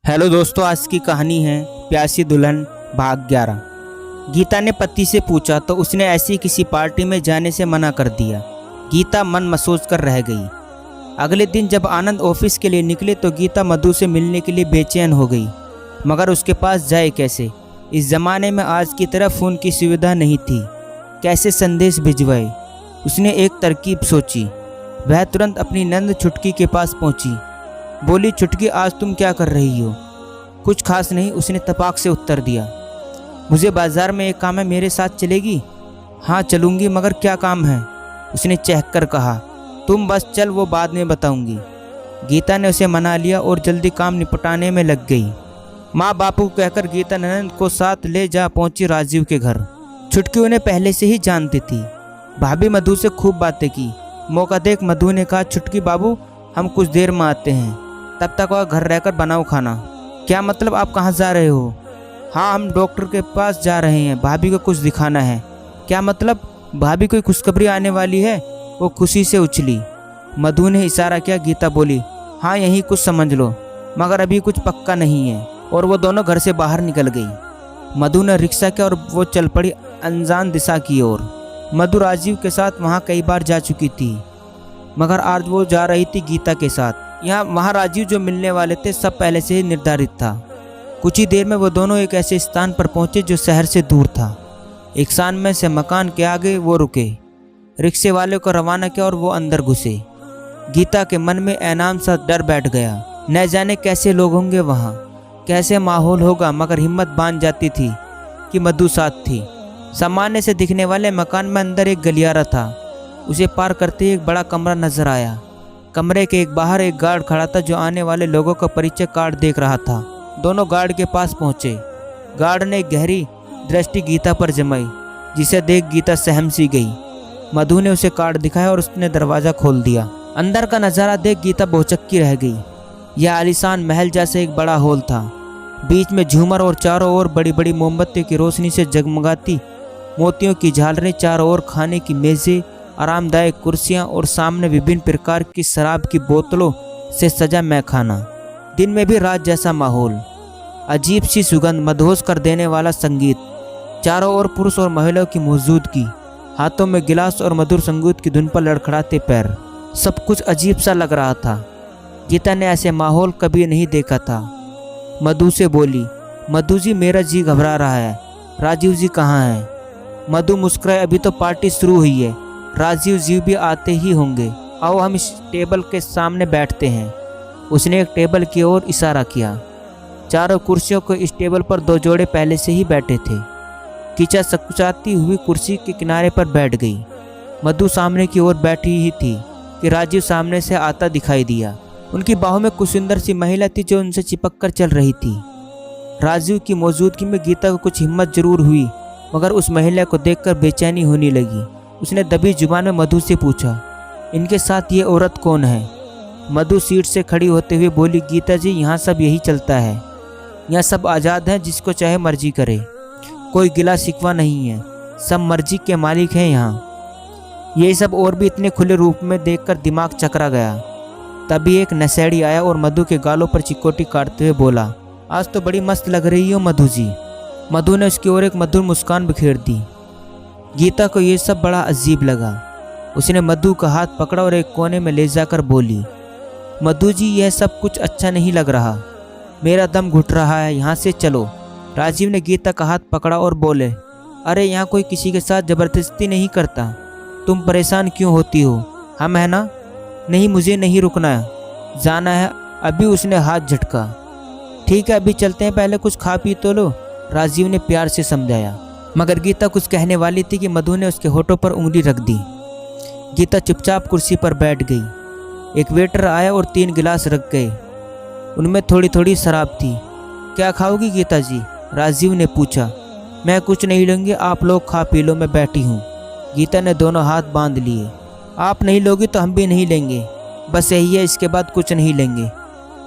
Hello दोस्तों, आज की कहानी है प्यासी दुल्हन भाग 11। गीता ने पति से पूछा तो उसने ऐसी किसी पार्टी में जाने से मना कर दिया। गीता मन मसोच कर रह गई। अगले दिन जब आनंद ऑफिस के लिए निकले तो गीता मधु से मिलने के लिए बेचैन हो गई, मगर उसके पास जाए कैसे। इस ज़माने में आज की तरह फ़ोन की सुविधा नहीं थी। कैसे संदेश भिजवाए। उसने एक तरकीब सोची। वह तुरंत अपनी नंद छुटकी के पास पहुंची। बोली, छुटकी आज तुम क्या कर रही हो? कुछ खास नहीं, उसने तपाक से उत्तर दिया। मुझे बाजार में एक काम है, मेरे साथ चलेगी? हाँ चलूँगी, मगर क्या काम है? उसने चहक कर कहा। तुम बस चल, वो बाद में बताऊंगी। गीता ने उसे मना लिया और जल्दी काम निपटाने में लग गई। माँ बापू कहकर गीता ननद को साथ ले जा पहुंची राजीव के घर। छुटकी उन्हें पहले से ही जानती थी। भाभी मधु से खूब बातें की। मौका देख मधु ने कहा, छुटकी बाबू हम कुछ देर में आते हैं, तब तक वह घर रहकर बनाओ खाना। क्या मतलब, आप कहाँ जा रहे हो? हाँ हम डॉक्टर के पास जा रहे हैं, भाभी को कुछ दिखाना है। क्या मतलब, भाभी कोई खुशखबरी आने वाली है? वो खुशी से उछली। मधु ने इशारा किया। गीता बोली, हाँ यही कुछ समझ लो, मगर अभी कुछ पक्का नहीं है। और वो दोनों घर से बाहर निकल गई। मधु ने रिक्शा किया और वो चल पड़ी अनजान दिशा की ओर। मधु राजीव के साथ वहाँ कई बार जा चुकी थी, मगर आज वो जा रही थी गीता के साथ। वहाँ राजीव जो मिलने वाले थे सब पहले से ही निर्धारित था। कुछ ही देर में वो दोनों एक ऐसे स्थान पर पहुंचे जो शहर से दूर था। एक शान में से मकान के आगे वो रुके। रिक्शे वाले को रवाना किया और वो अंदर घुसे। गीता के मन में ऐनाम सा डर बैठ गया। न जाने कैसे लोग होंगे वहाँ, कैसे माहौल होगा, मगर हिम्मत बांध जाती थी कि मधु साथ थी। सामान्य से दिखने वाले मकान में अंदर एक गलियारा था। उसे पार करते ही एक बड़ा कमरा नजर आया। कमरे के बाहर एक गार्ड खड़ा था जो आने वाले लोगों का परिचय कार्ड देख रहा था। दोनों गार्ड के पास पहुंचे। गार्ड ने एक गहरी दृष्टि गीता पर जमाई, जिसे देख गीता सहम सी गई। मधु ने उसे कार्ड दिखाया और उसने दरवाज़ा खोल दिया। अंदर का नज़ारा देख गीता भौचक्की रह गई। यह आलीशान महल जैसे एक बड़ा हॉल था। बीच में झूमर और चारों ओर बड़ी बड़ी मोमबत्तियों की रोशनी से जगमगाती मोतियों की झालरें। चारों ओर खाने की मेज़ें, आरामदायक कुर्सियां और सामने विभिन्न प्रकार की शराब की बोतलों से सजा मैखाना। दिन में भी रात जैसा माहौल। अजीब सी सुगंध, मदहोश कर देने वाला संगीत। चारों ओर पुरुष और महिलाओं की मौजूदगी। हाथों में गिलास और मधुर संगीत की धुन पर लड़खड़ाते पैर। सब कुछ अजीब सा लग रहा था। गीता ने ऐसे माहौल कभी नहीं देखा था। मधु से बोली, मधु जी मेरा जी घबरा रहा है, राजीव जी कहाँ हैं? मधु मुस्कुराए, अभी तो पार्टी शुरू हुई है, राजीव जी भी आते ही होंगे। आओ हम इस टेबल के सामने बैठते हैं। उसने एक टेबल की ओर इशारा किया। चारों कुर्सियों को इस टेबल पर दो जोड़े पहले से ही बैठे थे। कीचा सकुचाती हुई कुर्सी के किनारे पर बैठ गई। मधु सामने की ओर बैठी ही थी कि राजीव सामने से आता दिखाई दिया। उनकी बाहों में कुछ सुंदर सी महिला थी जो उनसे चिपक कर चल रही थी। राजीव की मौजूदगी में गीता को कुछ हिम्मत जरूर हुई, मगर उस महिला को देखकर बेचैनी होने लगी। उसने दबी जुबान में मधु से पूछा, इनके साथ ये औरत कौन है? मधु सीट से खड़ी होते हुए बोली, गीता जी यहाँ सब यही चलता है। यहाँ सब आज़ाद हैं, जिसको चाहे मर्जी करे। कोई गिला शिकवा नहीं है, सब मर्जी के मालिक हैं यहाँ। ये सब और भी इतने खुले रूप में देखकर दिमाग चकरा गया। तभी एक नशेड़ी आया और मधु के गालों पर चिकोटी काटते हुए बोला, आज तो बड़ी मस्त लग रही हो मधु जी। मधु ने उसकी ओर एक मधुर मुस्कान बिखेर दी। गीता को ये सब बड़ा अजीब लगा। उसने मधु का हाथ पकड़ा और एक कोने में ले जाकर बोली, मधु जी यह सब कुछ अच्छा नहीं लग रहा, मेरा दम घुट रहा है, यहाँ से चलो। राजीव ने गीता का हाथ पकड़ा और बोले, अरे यहाँ कोई किसी के साथ ज़बरदस्ती नहीं करता, तुम परेशान क्यों होती हो? हम है ना? नहीं मुझे नहीं रुकना है, जाना है अभी। उसने हाथ झटका। ठीक है अभी चलते हैं, पहले कुछ खा पी तो लो, राजीव ने प्यार से समझाया। मगर गीता कुछ कहने वाली थी कि मधु ने उसके होठों पर उंगली रख दी। गीता चुपचाप कुर्सी पर बैठ गई। एक वेटर आया और 3 गिलास रख गए। उनमें थोड़ी थोड़ी शराब थी। क्या खाओगी गीता जी? राजीव ने पूछा। मैं कुछ नहीं लूँगी, आप लोग खा पी लो, मैं बैठी हूँ। गीता ने दोनों हाथ बांध लिए। आप नहीं लोगी तो हम भी नहीं लेंगे, बस यही है, इसके बाद कुछ नहीं लेंगे।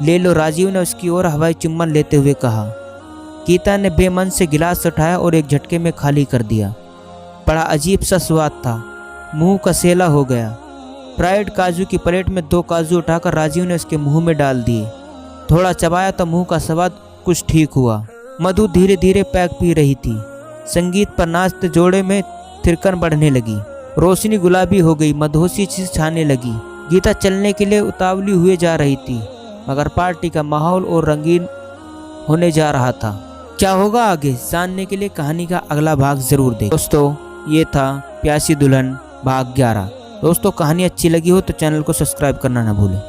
ले लो, राजीव ने उसकी ओर हवाई चुम्बन लेते हुए कहा। गीता ने बेमन से गिलास उठाया और एक झटके में खाली कर दिया। बड़ा अजीब सा स्वाद था, मुंह का सेला हो गया। फ्राइड काजू की प्लेट में 2 काजू उठाकर राजीव ने उसके मुंह में डाल दिए। थोड़ा चबाया तो मुंह का स्वाद कुछ ठीक हुआ। मधु धीरे धीरे पैक पी रही थी। संगीत पर नाचते जोड़े में थिरकन बढ़ने लगी। रोशनी गुलाबी हो गई, मधोसी चीज छाने लगी। गीता चलने के लिए उतावली हुए जा रही थी, मगर पार्टी का माहौल और रंगीन होने जा रहा था। क्या होगा आगे जानने के लिए कहानी का अगला भाग जरूर देखें। दोस्तों, ये था प्यासी दुल्हन भाग 11। दोस्तों, कहानी अच्छी लगी हो तो चैनल को सब्सक्राइब करना ना भूलें।